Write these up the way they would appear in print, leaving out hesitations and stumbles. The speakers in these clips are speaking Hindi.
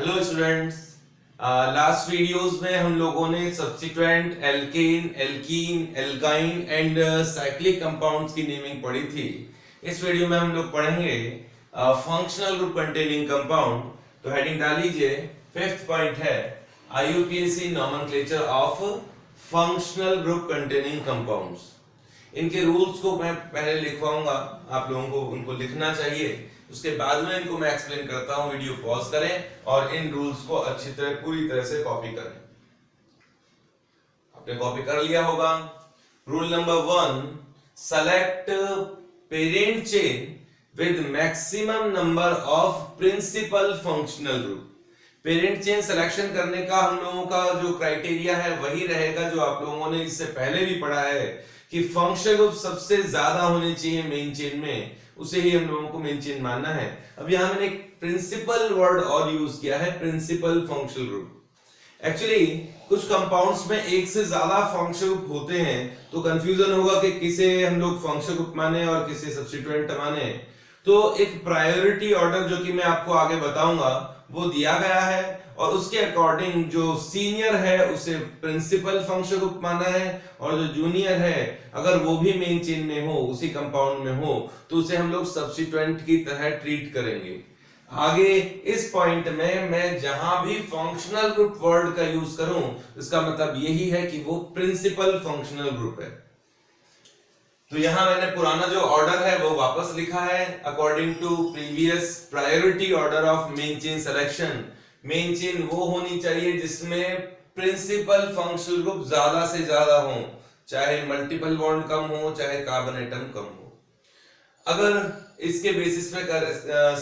Hello students. लास्ट वीडियोस में हम लोगों ने substituent, alkane, alkene, alkyne and cyclic compounds की नेमिंग पढ़ी थी। इस वीडियो में हम लोग पढ़ेंगे फंक्शनल ग्रुप कंटेनिंग कंपाउंड। तो हेडिंग डाल लीजिए, फिफ्थ पॉइंट है IUPAC nomenclature of functional group containing compounds. इनके रूल्स को मैं पहले लिखवाऊंगा, आप लोगों को उनको लिखना चाहिए, उसके बाद में इनको मैं एक्सप्लेन करता हूं। वीडियो पॉज करें और इन रूल्स को अच्छी तरह पूरी तरह से कॉपी करें। आपने कॉपी कर लिया होगा। Rule number 1, select parent chain with maximum number of principal functional group. Parent chain selection करने का हम लोगों का जो क्राइटेरिया है वही रहेगा जो आप लोगों ने इससे पहले भी पढ़ा है कि फंक्शनल ग्रुप सबसे ज्यादा होने चाहिए मेन चेन में, उसे ही हम लोगों को मेन चेन मानना है। अब यहां मैंने एक प्रिंसिपल वर्ड और यूज किया है, प्रिंसिपल फंक्शनल ग्रुप। एक्चुअली कुछ कंपाउंड्स में एक से ज्यादा फंक्शनल ग्रुप होते हैं, तो कंफ्यूजन होगा कि किसे हम लोग फंक्शनल ग्रुप माने और किसे सब्स्टिट्यूएंट माने। तो एक प्रायोरिटी ऑर्डर जो कि मैं आपको आगे बताऊंगा वो दिया गया है, और उसके अकॉर्डिंग जो सीनियर है उसे प्रिंसिपल फंक्शनल ग्रुप माना है, और जो जूनियर है अगर वो भी मेन चेन में हो, उसी कंपाउंड में हो, तो उसे हम लोग सब्स्टिट्यूएंट की तरह ट्रीट करेंगे। आगे इस पॉइंट में मैं जहां भी फंक्शनल ग्रुप वर्ड का यूज करूं, इसका मतलब यही है कि वो प्रिंसिपल फंक्शनल ग्रुप है। तो यहां मैंने पुराना जो ऑर्डर है वो वापस लिखा है, according to previous priority order of main chain selection. Main chain वो होनी चाहिए जिसमें प्रिंसिपल फंक्शनल ग्रुप ज्यादा से ज्यादा हो, चाहे मल्टीपल बॉन्ड कम हो, चाहे कार्बन एटम कम हो। अगर इसके बेसिस पे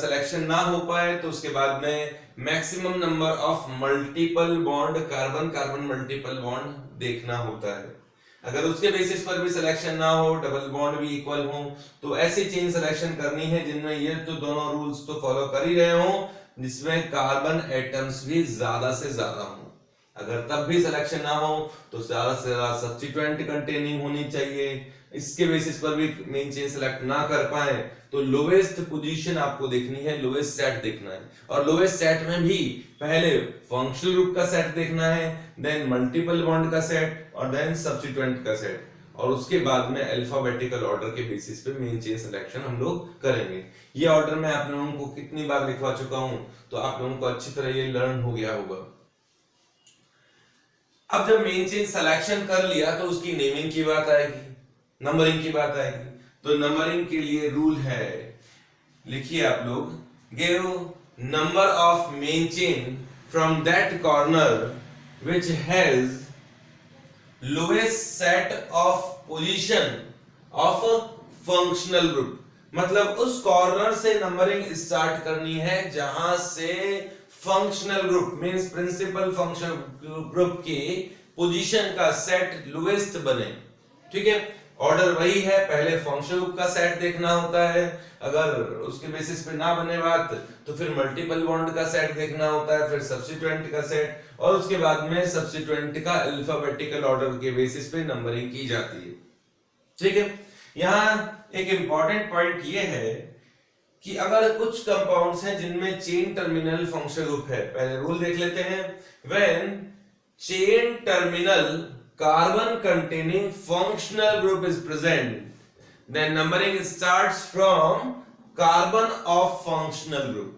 सिलेक्शन ना हो पाए तो उसके बाद में maximum number of multiple bond, carbon carbon multiple bond देखना होता है। अगर उसके बेसिस पर भी सिलेक्शन ना हो, डबल बॉन्ड भी इक्वल हो, तो ऐसी चेन सिलेक्शन करनी है जिनमें ये तो दोनों रूल्स तो फॉलो कर ही रहे हो, जिसमें कार्बन एटम्स भी ज्यादा से ज्यादा हो। अगर तब भी सिलेक्शन ना हो तो ज्यादा से ज्यादा सब्स्टिट्यूएंट कंटेनिंग होनी चाहिए। इसके बेसिस पर भी मेन चेन सिलेक्ट ना कर पाए तो लोवेस्ट पोजीशन आपको देखनी है, लोवेस्ट सेट देखना है, और लोवेस्ट सेट में भी पहले फंक्शनल ग्रुप का सेट देखना है, देन मल्टीपल बॉन्ड का सेट, और देन सब्स्टिट्यूएंट का सेट, और उसके बाद में अल्फाबेटिकल ऑर्डर के बेसिस पे मेन चेन सिलेक्शन हम लोग करेंगे। ये ऑर्डर मैं आप लोगों को कितनी बार लिखवा चुका हूं, तो आप लोगों को अच्छी तरह ये लर्न हो गया होगा। अब जब मेन चेन सिलेक्शन कर लिया तो उसकी नेमिंग की बात आएगी, नंबरिंग की बात आएगी। तो नंबरिंग के लिए रूल है, लिखिए आप लोग, give number of main chain from that corner which has lowest set of position of functional group. मतलब उस कॉर्नर से नंबरिंग स्टार्ट करनी है जहां से functional group means principal functional group की पोजीशन का सेट लोएस्ट बने। ठीक है, ऑर्डर वही है, पहले फंक्शनल ग्रुप का सेट देखना होता है, अगर उसके बेसिस पे ना बने बात तो फिर मल्टीपल बॉन्ड का सेट देखना होता है, फिर सब्स्टिट्यूएंट का सेट, और उसके बाद में सब्स्टिट्यूएंट का अल्फाबेटिकल ऑर्डर के बेसिस पे नंबरिंग की जाती है। ठीक है, यहां एक इंपॉर्टेंट पॉइंट ये है कि अगर कुछ कंपाउंड्स हैं जिनमें चेन टर्मिनल फंक्शनल ग्रुप है, पहले रूल देख लेते हैं। When chain terminal carbon containing functional group is present, then numbering starts from carbon of functional group।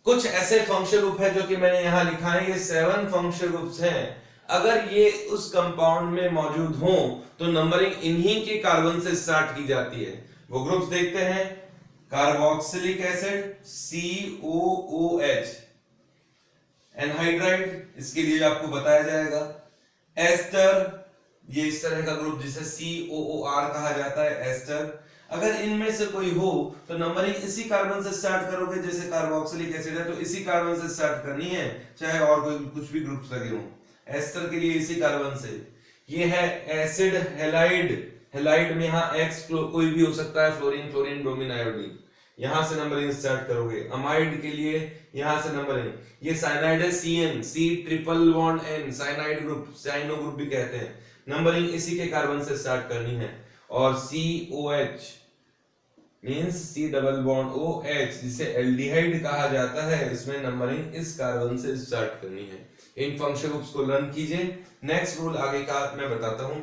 कुछ ऐसे फंक्शनल ग्रुप है जो कि मैंने यहां लिखा है, ये 7 फंक्शनल ग्रुप्स हैं। अगर ये उस कंपाउंड में मौजूद हो तो नंबरिंग इन्हीं के कार्बन से स्टार्ट की जाती है। वो ग्रुप्स देखते हैं, कार्बोक्सिलिक एसिड COOH, एनहाइड्राइड, इसके लिए आपको बताया जाएगा, एस्टर, ये इस तरह का ग्रुप जिसे COOR कहा जाता है, एस्टर। अगर इनमें से कोई हो तो नंबरिंग इसी कार्बन से स्टार्ट करोगे, जैसे कार्बोक्सिलिक एसिड है तो इसी कार्बन से स्टार्ट करनी है, चाहे और कोई कुछ भी ग्रुप्स लगे हों। एस्टर के लिए इसी कार्बन से। ये है एसिड हैलाइड, हैलाइड में यहाँ X कोई भी हो सकता है, फ्लोरीन, क्लोरीन, ब्रोमीन, आयोडीन, यहां से नंबरिंग स्टार्ट करोगे। अमाइड के लिए यहां से नंबरिंग, ये साइनाइड है CN, C triple bond N, cyanide group, cyano group भी कहते हैं, नंबरिंग इसी के कार्बन से स्टार्ट करनी है। और COH means C double bond OH जिसे एल्डिहाइड कहा जाता है, इसमें नंबरिंग इस कार्बन से स्टार्ट करनी है। इन फंक्शन ग्रुप्स को लर्न कीजिए। नेक्स्ट रूल आगे का मैं बताता हूं।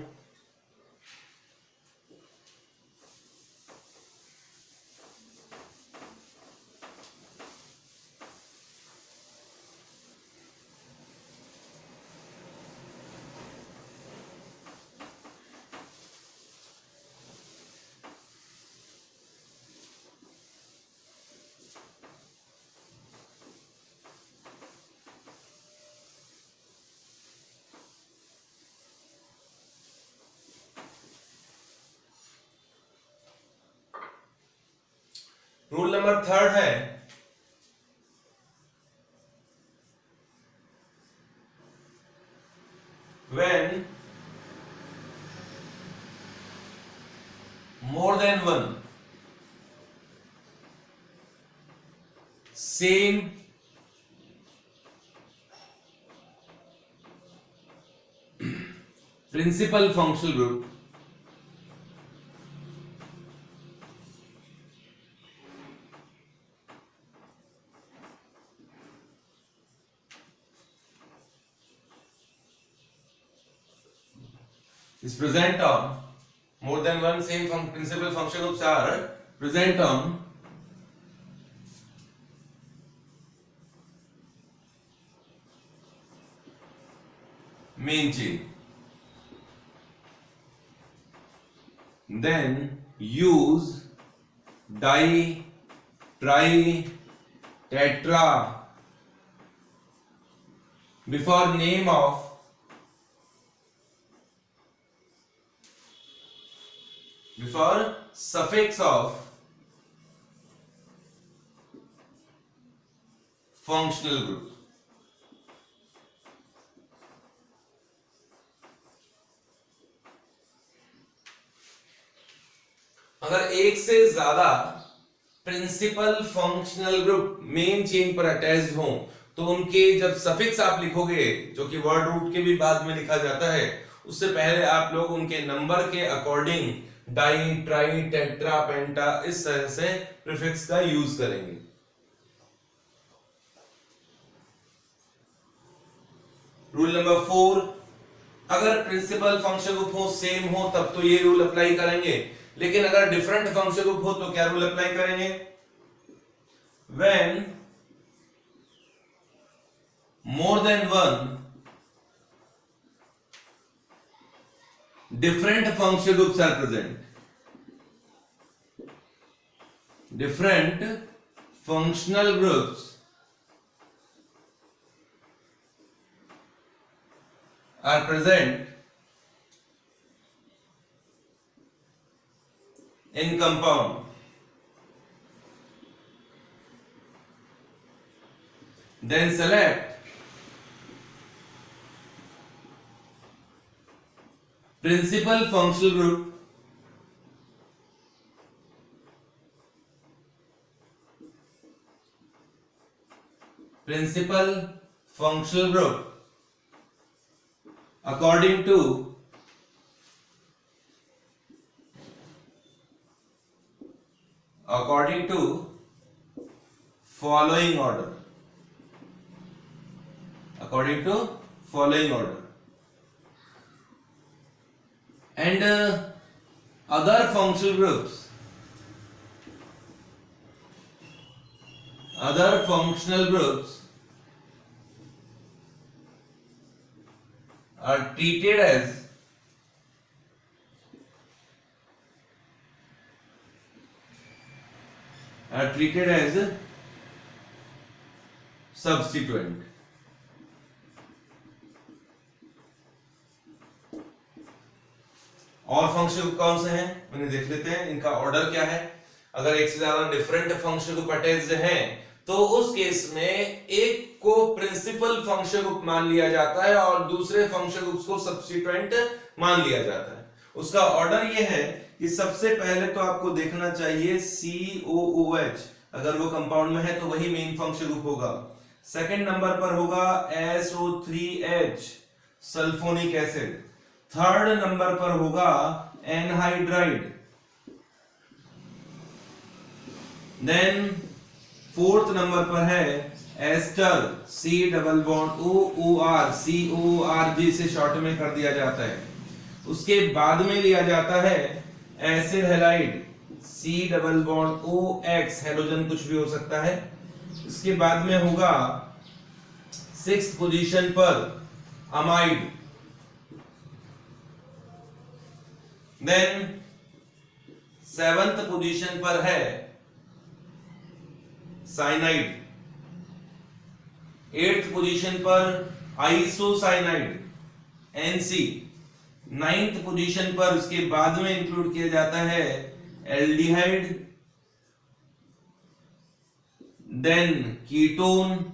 रूल नंबर थर्ड है, when more than one same principal functional group is present on more than one same principal function groups are present on main chain, then use di, tri, tetra before name of before suffix of functional group। अगर एक से ज्यादा principal functional group main chain पर अटैच्ड हो तो उनके जब सफिक्स आप लिखोगे, जो कि वर्ड रूट के भी बाद में लिखा जाता है, उससे पहले आप लोग उनके नंबर के अकॉर्डिंग डाई, ट्राई, टेट्रा, पेंटा इस तरह से प्रीफिक्स का यूज करेंगे। रूल नंबर 4, अगर प्रिंसिपल फंक्शन ग्रुप हो सेम हो तब तो ये रूल अप्लाई करेंगे, लेकिन अगर डिफरेंट फंक्शन ग्रुप हो तो क्या रूल अप्लाई करेंगे? When more than one different function groups are present, different functional groups are present in compound, then select principal functional group according to following order, according to following order, and other functional groups are treated as substituent। और फंक्शन कौन से हैं मैंने देख लेते हैं, इनका ऑर्डर क्या है। अगर एक से ज्यादा डिफरेंट फंक्शन ग्रुप अटैच्ड हैं तो उस केस में एक को प्रिंसिपल फंक्शन ग्रुप मान लिया जाता है और दूसरे फंक्शन ग्रुप्स को सब्स्टिट्यूएंट मान लिया जाता है। उसका ऑर्डर ये है कि सबसे पहले तो आपको देखना चाहिए COOH, अगर वो कंपाउंड में है तो वही मेन फंक्शन ग्रुप होगा। सेकंड नंबर पर होगा SO3H sulphonic acid. Third number पर होगा एनहाइड्राइड देन फोर्थ नंबर पर है ester, C double bond O O R, C O R G से शॉर्ट में कर दिया जाता है। उसके बाद में लिया जाता है acid halide, C double bond O X, halogen कुछ भी हो सकता है। इसके बाद में होगा सिक्स्थ पोजीशन पर अमाइड, देन सेवंथ पोजीशन पर है साइनाइड, एट्थ पोजीशन पर आइसोसाइनाइड एनसी, नाइन्थ पोजीशन पर उसके बाद में इंक्लूड किया जाता है एल्डिहाइड, देन कीटोन,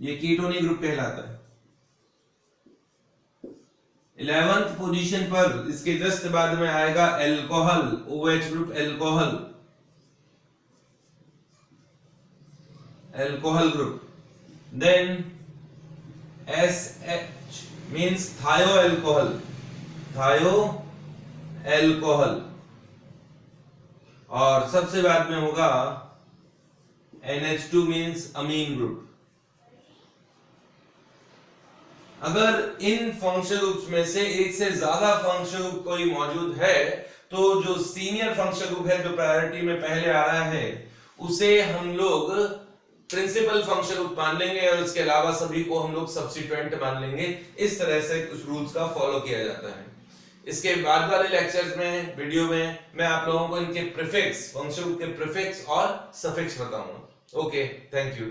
ये कीटोनिक ग्रुप कहलाता है। 11th पोजीशन पर इसके जस्ट बाद में आएगा alcohol, OH group alcohol, alcohol group, then SH means thio alcohol, thio alcohol, और सबसे बाद में होगा NH2 मींस अमीन ग्रुप। अगर इन फंक्शनल ग्रुप्स में से एक से ज्यादा फंक्शनल ग्रुप कोई मौजूद है तो जो सीनियर फंक्शनल ग्रुप है, जो प्रायोरिटी में पहले आ रहा है, उसे हम लोग प्रिंसिपल फंक्शनल ग्रुप मान लेंगे और इसके अलावा सभी को हम लोग सब्स्टिट्यूएंट मान लेंगे। इस तरह से कुछ रूल्स का फॉलो किया जाता है। इसके बाद वाले लेक्चर्स में, वीडियो में मैं आप लोगों को इनके प्रीफिक्स, फंक्शनल ग्रुप के प्रीफिक्स और सफिक्स बताऊंगा। Okay, thank you.